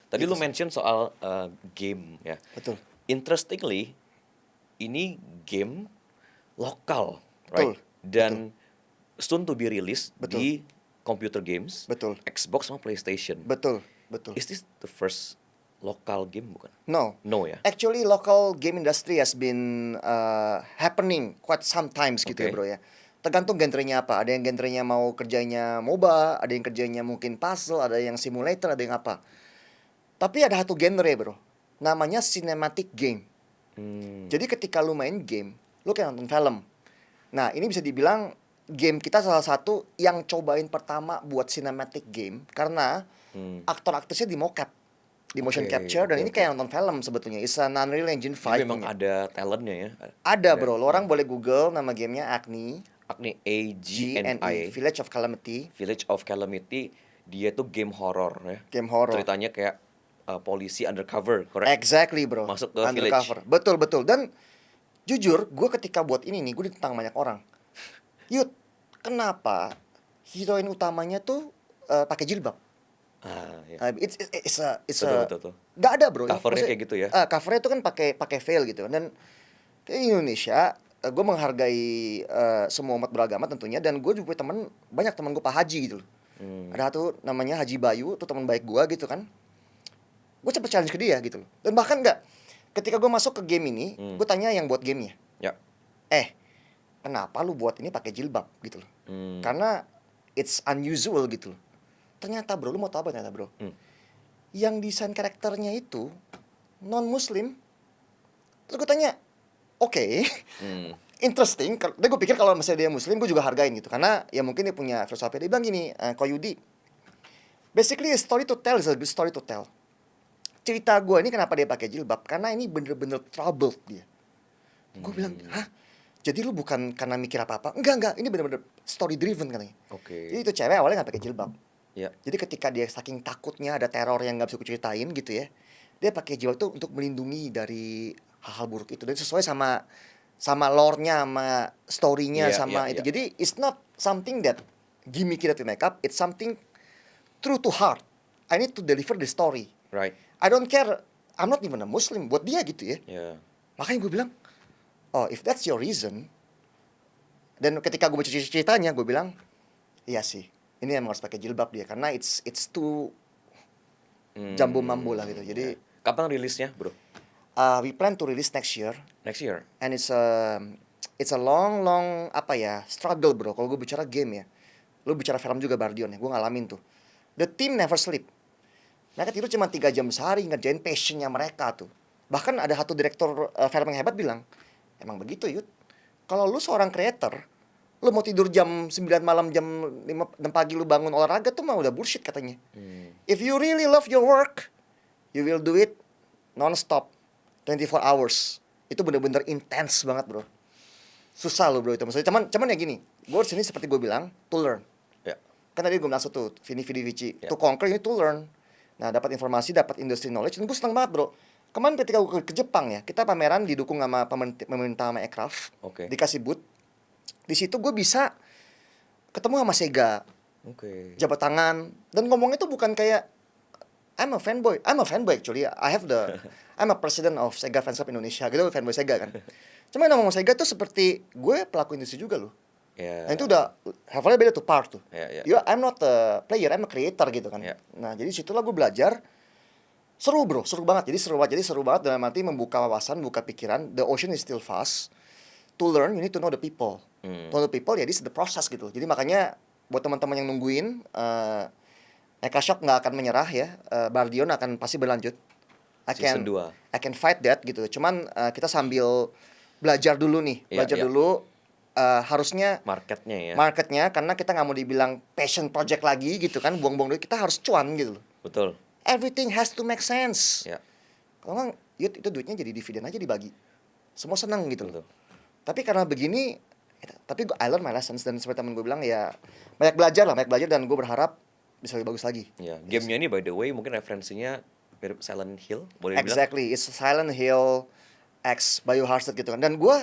Tadi Gitu lu sih. mention soal game ya. Betul, Interestingly, ini game lokal, right? betul, betul, Dan soon to be released betul, di computer games, betul, Xbox sama PlayStation. betul, betul. Is this the first local game bukan? No. No ya? Actually, local game industry has been happening quite sometimes gitu ya Oke. bro ya. Tergantung genrenya apa. Ada yang genrenya mau kerjanya MOBA, ada yang kerjanya mungkin puzzle, ada yang simulator, ada yang apa. Tapi ada satu genre bro, namanya cinematic game. Hmm, Jadi ketika lu main game, lu kayak nonton film. Nah ini bisa dibilang game kita salah satu yang cobain pertama buat cinematic game. Karena hmm. aktor-aktrisnya di mocap, di motion Oke, capture, dan oke, ini oke. kayak nonton film sebetulnya. It's an Unreal Engine Jadi 5 memang punya. ada talentnya ya? Ada Ada. bro, lo orang boleh google nama gamenya Agni, Agni GNE, AGNI, Village of Calamity, Village of Calamity. Dia tuh game horror ya. game horror. Ceritanya kayak polisi undercover, correct? Exactly bro, Masuk ke village. undercover. Betul betul. Dan jujur, gue ketika buat ini nih, gue ditentang banyak orang. Yud, kenapa heroin utamanya tuh pakai jilbab? Ah, ya. It's Betul, a betul tuh. nggak ada bro. Covernya Maksudnya, kayak gitu ya. covernya itu kan pakai veil gitu. Dan di Indonesia, gue menghargai semua umat beragama tentunya. Dan gue juga punya banyak teman gue Pak Haji gitu loh. Hmm. Ada satu namanya Haji Bayu, tuh teman baik gue gitu kan. Gue cepet challenge ke dia gitu loh. Dan bahkan nggak, ketika gue masuk ke game ini, gue tanya yang buat gamenya, Ya. kenapa lu buat ini pakai jilbab gitu loh? Hmm. Karena it's unusual gitu loh. Ternyata bro, lu mau tau apa ternyata bro? Yang desain karakternya itu non muslim. Terus gue tanya, oke, Hmm. interesting. Dan gue pikir kalau misalnya dia muslim, gue juga hargain gitu. Karena ya mungkin dia punya filosofi. Dia bilang gini, Koyudi, basically a story to tell is a good story to tell. Cerita gue ini kenapa dia pakai jilbab? Karena ini bener-bener troubled dia. Gue bilang, hah? Jadi lu bukan karena mikir apa-apa? Enggak, ini bener-bener story driven katanya. Oke. Jadi itu cewek awalnya gak pakai jilbab. Ya. Jadi ketika dia saking takutnya ada teror yang gak bisa gue ceritain gitu ya, dia pakai jilbab tuh untuk melindungi dari hal-hal buruk itu. Dan sesuai sama lore-nya, sama story-nya, Iya, iya, sama itu. iya. Jadi it's not something that gimmicky that we make up. It's something true to heart. I need to deliver the story. Right. I don't care. I'm not even a Muslim. Buat dia gitu ya. Ya. Makanya gue bilang, oh if that's your reason. Dan ketika gue baca ceritanya, gue bilang, iya sih, ini emang harus pakai jilbab dia. Karena it's too jambu mambu lah gitu. Jadi Kapan rilisnya, bro? we plan to release next year. Next year. And it's a long apa ya, struggle bro. Kalau gue bicara game ya, lu bicara film juga Bardion ya, gue ngalamin tuh. The team never sleep. Mereka tidur cuma 3 jam sehari ngerjain passionnya mereka tuh. Bahkan ada satu direktur film yang hebat bilang, emang begitu Yud. Kalau lu seorang creator, lu mau tidur jam 9 malam, jam 5 dan pagi lu bangun olahraga tuh mah udah bullshit katanya. If you really love your work, you will do it non-stop 24 hours. Itu bener-bener intens banget bro. Susah lo bro itu. Maksudnya cuman ya gini, gue sini seperti gue bilang, to learn. Ya. Kan tadi gue masuk tuh, Vini Vici. Ya. To conquer, ini to learn. Nah dapat informasi, dapat industry knowledge. Dan gue seneng banget bro. Kemarin ketika gue ke Jepang ya, kita pameran didukung sama pemerintah sama Aircraft. Oke. Dikasih booth. Di situ gue bisa ketemu sama Sega, Oke. jabat tangan, dan ngomongnya tuh bukan kayak I'm a fanboy actually. I'm a president of Sega Fans Club Indonesia gitu, fanboy Sega kan. Cuma yang ngomong Sega tuh seperti gue pelaku industri juga loh. Ya. Nah itu udah levelnya beda tuh part tuh. Ya. I'm not a player, I'm a creator gitu kan. Ya. Nah jadi situlah gue belajar. Seru bro, seru banget. Jadi seru banget dalam arti membuka wawasan, buka pikiran. The ocean is still vast. To learn, you need to know the people. To know the people, ya this is the process gitu. Jadi makanya buat teman-teman yang nungguin, Eka Shock nggak akan menyerah ya. Bardion akan pasti berlanjut. Season 2. I can fight that gitu. Cuman kita sambil belajar dulu nih. Iya, Belajar iya. dulu harusnya Marketnya ya. marketnya, karena kita nggak mau dibilang passion project lagi gitu kan. Buang-buang duit, kita harus cuan gitu loh. Betul. Everything has to make sense. Ya. Kalau nggak, yut, itu duitnya jadi dividen aja dibagi. Semua senang gitu loh. Betul. Tapi karena begini, tapi I learn my lessons. Dan seperti temen gue bilang ya, banyak belajar. Dan gue berharap bisa lebih bagus lagi. Ya. Gamenya ini by the way mungkin referensinya mirip Silent Hill, boleh dibilang. Exactly, it's Silent Hill X Biohazard gitu kan. Dan gue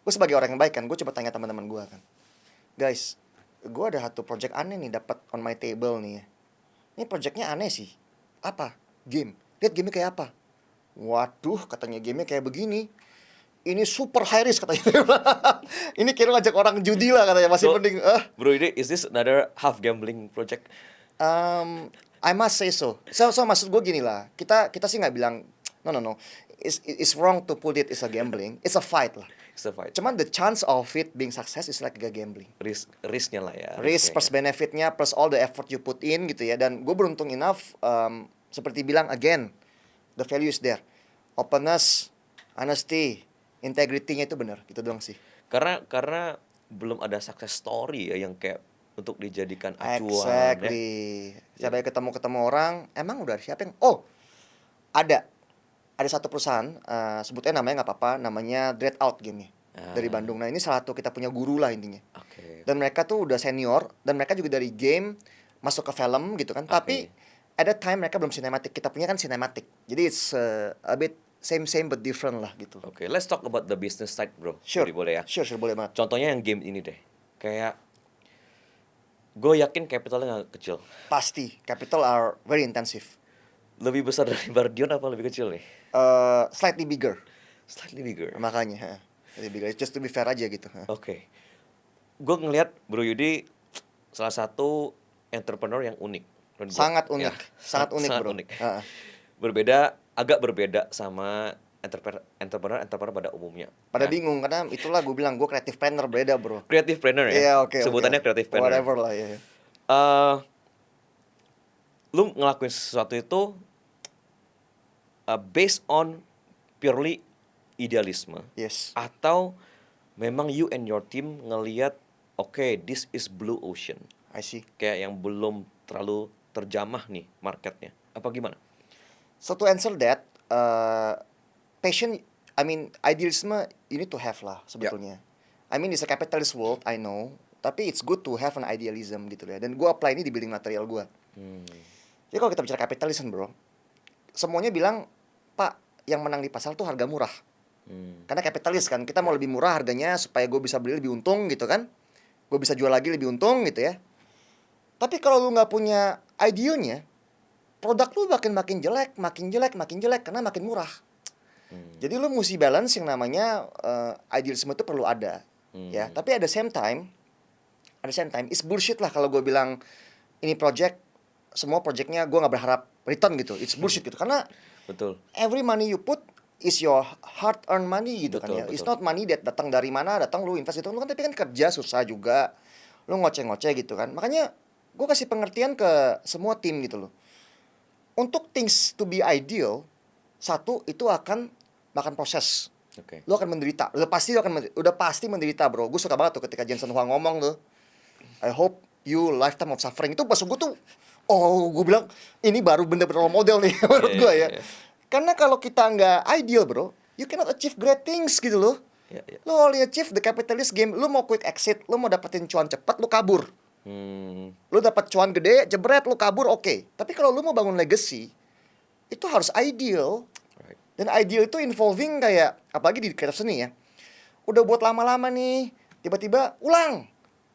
sebagai orang yang baik kan, gue coba tanya teman-teman gue kan, guys, gue ada satu project aneh nih dapat on my table nih ya. Ini projectnya aneh sih. Apa? game. Lihat game kayak apa. Waduh, katanya game kayak begini. Ini super high risk katanya. Ini kira ngajak orang judi lah katanya, masih So, mending bro, ini is this another half gambling project? I must say so. So maksud gue gini lah. Kita sih nggak bilang no. It's wrong to put it as a gambling. It's a fight lah. It's a fight. Cuman the chance of it being success is like a gambling. Risknya lah ya. Risk plus benefitnya plus all the effort you put in gitu ya. Dan gue beruntung enough seperti bilang again, the value is there. Openness, honesty, integrity-nya itu benar. Gitu doang sih. Karena belum ada success story ya yang kayak untuk dijadikan acuan Exactly. ya. Saya ketemu orang, emang udah siapa yang ada satu perusahaan, sebutnya namanya nggak apa-apa, namanya Dreadout Game-nya dari Bandung. Nah ini salah satu kita punya guru lah intinya. Oke. Dan mereka tuh udah senior dan mereka juga dari game masuk ke film gitu kan. Tapi at that time mereka belum sinematik. Kita punya kan sinematik. Jadi it's a bit same but different lah gitu. Oke, let's talk about the business side, bro. Sure. Jadi boleh ya. Sure boleh banget. Contohnya yang game ini deh. Kayak gue yakin capitalnya nggak kecil. Pasti capital are very intensive. Lebih besar dari Bardion apa lebih kecil nih? Slightly bigger. Slightly bigger. Makanya, slightly bigger. Just to be fair aja gitu. Oke. Gue ngelihat Bro Yudi salah satu entrepreneur yang unik. Sangat unik, sangat unik sangat bro. unik. Agak berbeda sama entrepreneur pada umumnya. Pada Nah, bingung karena itulah gue bilang gue creative planner beda bro. creative planner ya. Iya oke. Sebutannya creative planner. Whatever lah ya. Lu ngelakuin sesuatu itu based on purely idealisme Yes. atau memang you and your team ngelihat okay, this is blue ocean. I see. Kayak yang belum terlalu terjamah nih marketnya. Apa gimana? So to answer that, passion, I mean idealism you need to have lah sebetulnya. I mean it's a capitalist world, I know. Tapi it's good to have an idealism gitu ya. Dan gue apply ini di building material gue. Jadi kalau kita bicara capitalism bro, semuanya bilang, Pak, yang menang di pasar tuh harga murah. Karena kapitalis kan, kita mau lebih murah harganya supaya gue bisa beli lebih untung gitu kan. Gue bisa jual lagi lebih untung gitu ya. Tapi kalau lu nggak punya idealnya, produk lu makin jelek karena makin murah. Jadi lu mesti balance yang namanya idealisme itu perlu ada. Ya, tapi at the same time it's bullshit lah kalau gue bilang ini semua projectnya gue nggak berharap return gitu. It's bullshit gitu karena Betul. every money you put is your hard earned money gitu kan ya. It's not money that datang dari mana, datang lu invest itu lu kan tapi kan kerja susah juga. Lu ngoceh-ngoceh gitu kan. Makanya gue kasih pengertian ke semua tim gitu loh. Untuk things to be ideal, satu itu akan makan proses. Oke. Lu akan menderita. Udah pasti menderita, bro. Gue suka banget tuh ketika Jensen Huang ngomong tuh. I hope you lifetime of suffering. Itu pas gue tuh gue bilang ini baru bener-bener role model nih menurut gue ya. Karena kalau kita nggak ideal, bro, you cannot achieve great things gitu loh. Lu only achieve the capitalist game. Lu mau quick exit, lu mau dapetin cuan cepat, lu kabur. Lu dapat cuan gede, jebret, lu kabur, oke. Tapi kalau lu mau bangun legacy, itu harus ideal. Right. Dan ideal itu involving kayak, apalagi di kreatif seni ya. Udah buat lama-lama nih, tiba-tiba ulang.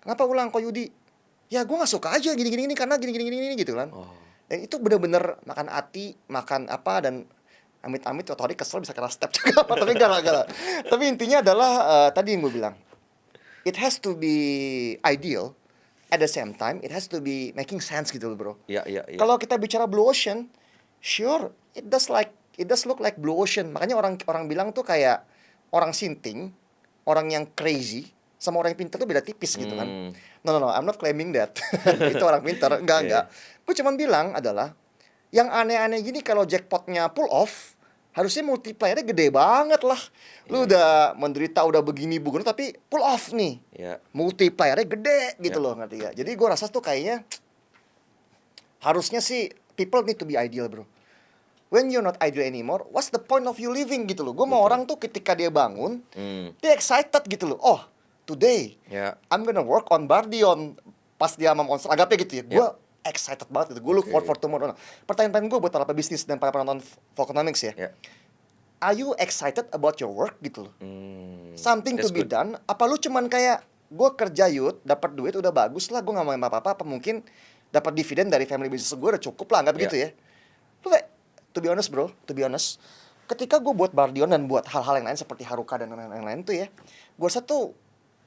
Kenapa ulang kok Yudi? Ya gue gak suka aja gini-gini karena gini-gini gitu kan. Dan itu bener-bener makan hati, makan apa, dan amit-amit waktu hari kesel bisa kena step juga. Tapi enggak. Tapi intinya adalah tadi yang gue bilang, it has to be ideal. At the same time, it has to be making sense gitu loh bro. Iya. Kalau kita bicara blue ocean, sure, it does look like blue ocean. Makanya orang bilang tuh kayak orang sinting, orang yang crazy, sama orang yang pintar tuh beda tipis gitu kan. No, I'm not claiming that. Itu orang pintar, enggak. Gue cuma bilang adalah, yang aneh-aneh gini kalau jackpotnya pull off, harusnya multipliernya gede banget lah. Lu udah menderita, udah begini, tapi pull off nih. Multipliernya gede gitu loh, ngerti gak? Jadi gue rasa tuh kayaknya harusnya sih people need to be ideal bro. When you're not ideal anymore, what's the point of you living gitu loh. Gue mau orang tuh ketika dia bangun, dia excited gitu loh. Oh, today I'm gonna work on Bardion. Pas dia sama Monster Agape gitu ya, gue excited banget gitu. Gue look forward for tomorrow. Pertanyaan gue buat para pebisnis dan para penonton Volconomics ya. Are you excited about your work gitu loh? Something to be done. Apa lu cuman kayak gue kerja dapat duit udah bagus lah, gue gak mau apa-apa. Apa mungkin dapat dividen dari family business gue udah cukup lah, nggak begitu ya? Lu kayak to be honest bro, to be honest, ketika gue buat Bardion dan buat hal-hal yang lain seperti Haruka dan lain-lain tuh ya, gue rasa tuh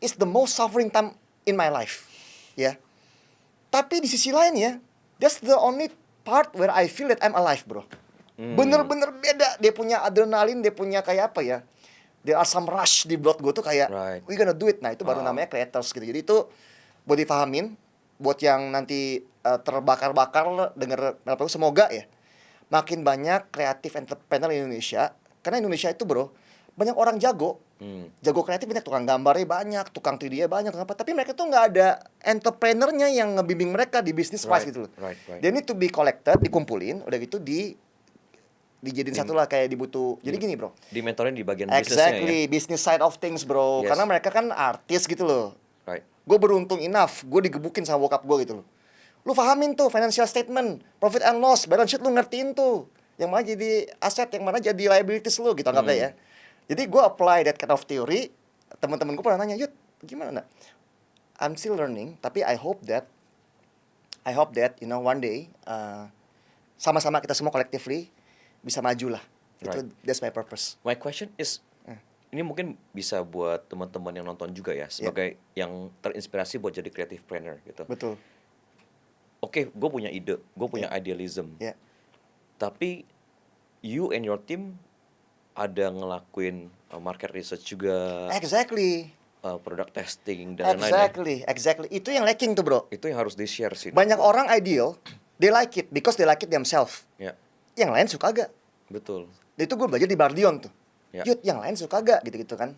is the most suffering time in my life, ya. Tapi di sisi lain ya, that's the only part where I feel that I'm alive bro. Bener-bener beda, dia punya adrenalin, dia punya kayak apa ya, there are some rush di blood gue tuh kayak, Right. we gonna do it. Nah itu baru namanya creators gitu. Jadi itu buat dipahamin, buat yang nanti terbakar-bakar denger apa, semoga ya makin banyak kreatif entrepreneur di Indonesia. Karena Indonesia itu bro, banyak orang jago, jago kreatif, banyak tukang gambarnya banyak, tukang 3D-nya banyak, tukang apa. Tapi mereka tuh nggak ada entrepreneurnya yang ngebimbing mereka di bisnis wise gitu loh. Right. They need to be collected, dikumpulin, udah gitu dijadiin satu lah kayak dibutuh. Jadi gini bro, Di mentorin di bagian bisnisnya ya. exactly, business side of things bro. Yes. Karena mereka kan artis gitu loh. Right. Gue beruntung enough, gue digebukin sama bokap gue gitu loh. Lu pahamin tuh financial statement, profit and loss, balance sheet lu ngertiin tuh. Yang mana jadi aset, yang mana jadi liabilities lu gitu anggapnya ya. Jadi gue apply that kind of theory. Teman-teman gue pernah nanya, Yud, gimana? I'm still learning, tapi I hope that you know one day sama-sama kita semua collectively bisa maju lah. Itu that's my purpose. My question is, ini mungkin bisa buat teman-teman yang nonton juga ya, sebagai yang terinspirasi buat jadi creative planner gitu. Betul. Oke, gue punya ide, gue punya idealism. Ya. Tapi you and your team ada ngelakuin market research juga, Exactly. product testing dan lain-lain. Exactly. Itu yang lacking tuh, bro. Itu yang harus di-share sih. Banyak orang ideal, they like it because they like it themselves. Ya, Yang lain suka agak. betul. Itu gue belajar di Bardion tuh. Ya. Yud, yang lain suka agak gitu-gitu kan.